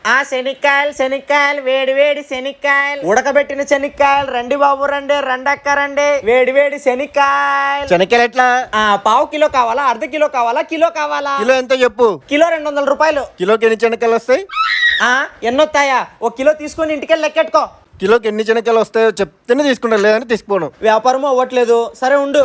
ఆ శనిక్కాయలు వేడి వేడి శనిక్కాయలు, ఉడకబెట్టిన శనిక్కాయలు, రండి బాబు రండి, రండక్క రండి, వేడి వేడి శనిక్కాయలు. శనక్కాయలు ఎట్లా? పావు కిలో కావాలా, అర్ధ కిలో కావాలా, కిలో కావాలా? కిలో ఎంత చెప్పు. కిలో 200 రూపాయలు. కిలోకి ఎన్ని శనక్కాయలు వస్తాయి? ఎన్నొస్తాయా? 1 కిలో తీసుకొని ఇంటికెళ్ళి లెక్కెట్టుకో. కిలోకి ఎన్ని శనక్కాయలు వస్తాయో చెప్తేనే తీసుకుంటా, లేదని తీసుకోను. వ్యాపారము అవ్వట్లేదు, సరే ఉండు.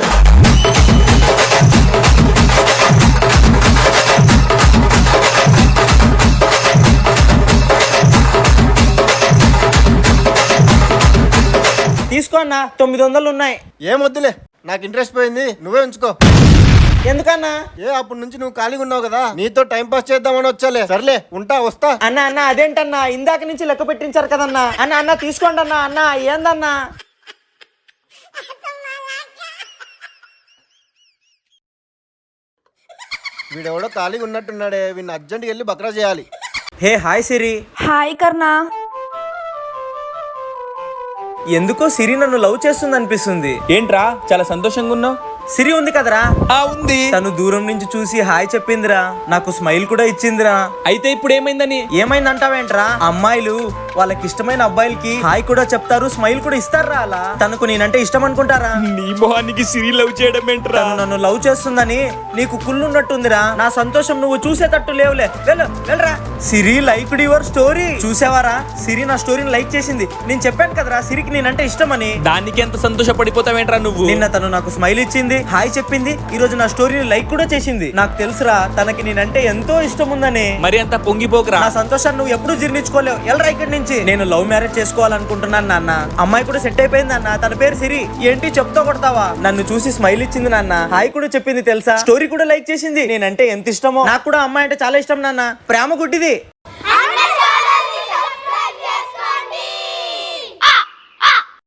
తీసుకో అన్న, 900 ఉన్నాయి. ఏం వద్దులే, నాకు ఇంట్రెస్ట్ పోయింది, నువ్వే ఉంచుకో. ఎందుకన్నా? అప్పటి నుంచి నువ్వు ఖాళీగా ఉన్నావు కదా, నీతో టైం పాస్ చేద్దామని వచ్చాలే. సర్లే ఉంటా, వస్తా. అన్న అదేంటన్నా, ఇందాక నుంచి లెక్క పెట్టించారు కదన్నా. అన్న తీసుకోండి అన్న. ఏందన్నా? వీడెవడో ఖాళీగా ఉన్నట్టున్నాడే, వీడిని అర్జెంట్గా వెళ్ళి బక్రా చేయాలి. హే హాయ్ సిరి. హాయ్ కర్ణా. ఎందుకో సిరి నన్ను లవ్ చేస్తుంది అనిపిస్తుంది. ఏంట్రా చాలా సంతోషంగా ఉన్నావు? సిరి ఉంది కదరా? ఉంది. తను దూరం నుంచి చూసి హాయ్ చెప్పిందిరా, నాకు స్మైల్ కూడా ఇచ్చిందిరా. అయితే ఇప్పుడు ఏమైందని? ఏమైందంటావేంట్రా? అమ్మాయిలు వాళ్ళకి ఇష్టమైన అబ్బాయిలకి హాయ్ కూడా చెప్తారు, స్మైల్ కూడా ఇస్తారా. అలా తనకు నేనంటే ఇష్టం అనుకుంటారా? నీ మొహానికి సిరి లవ్ చేయడం ఏంట్రా? తను నన్ను లవ్ చేస్తుందని నీకు కుళ్ళున్నట్టుందిరా. నా సంతోషం నువ్వు చూసేటట్టు లేవులే. వెళ్ళరా. సిరి లైక్డ్ యువర్ స్టోరీ. చూసావారా? సిరి నా స్టోరీని లైక్ చేసింది. నేను చెప్పాను కదరా సిరికి నేనంటే ఇష్టమని. దానికి ఎంత సంతోషపడిపోతావేంట్రా నువ్వు? నిన్న తను నాకు స్మైల్ ఇచ్చింది, హాయ్ చెప్పింది, ఈ రోజు నా స్టోరీని లైక్ కూడా చేసింది. నాకు తెలుసురా తనకి నేనంటే ఎంతో ఇష్టం ఉందని. మరి అంత పొంగిపోకరా. నా సంతోషాన్ని నువ్వు ఎప్పుడు జీర్ణించుకోలేవు. ఎల్రా ఇక్కడి నుంచి. నేను లవ్ మ్యారేజ్ చేసుకోవాలనుకుంటున్నాను నాన్న. అమ్మాయి కూడా సెట్ అయిపోయింది అన్న, తన పేరు సిరి. ఏంటి చెప్తా కొడతావా? నన్ను చూసి స్మైల్ ఇచ్చింది నాన్న, హాయ్ కూడా చెప్పింది తెలుసా, స్టోరీ కూడా లైక్ చేసింది. నేనంటే ఎంత ఇష్టమో. నాకు కూడా అమ్మాయి అంటే చాలా ఇష్టం నాన్న. ప్రేమ గుడ్డిది.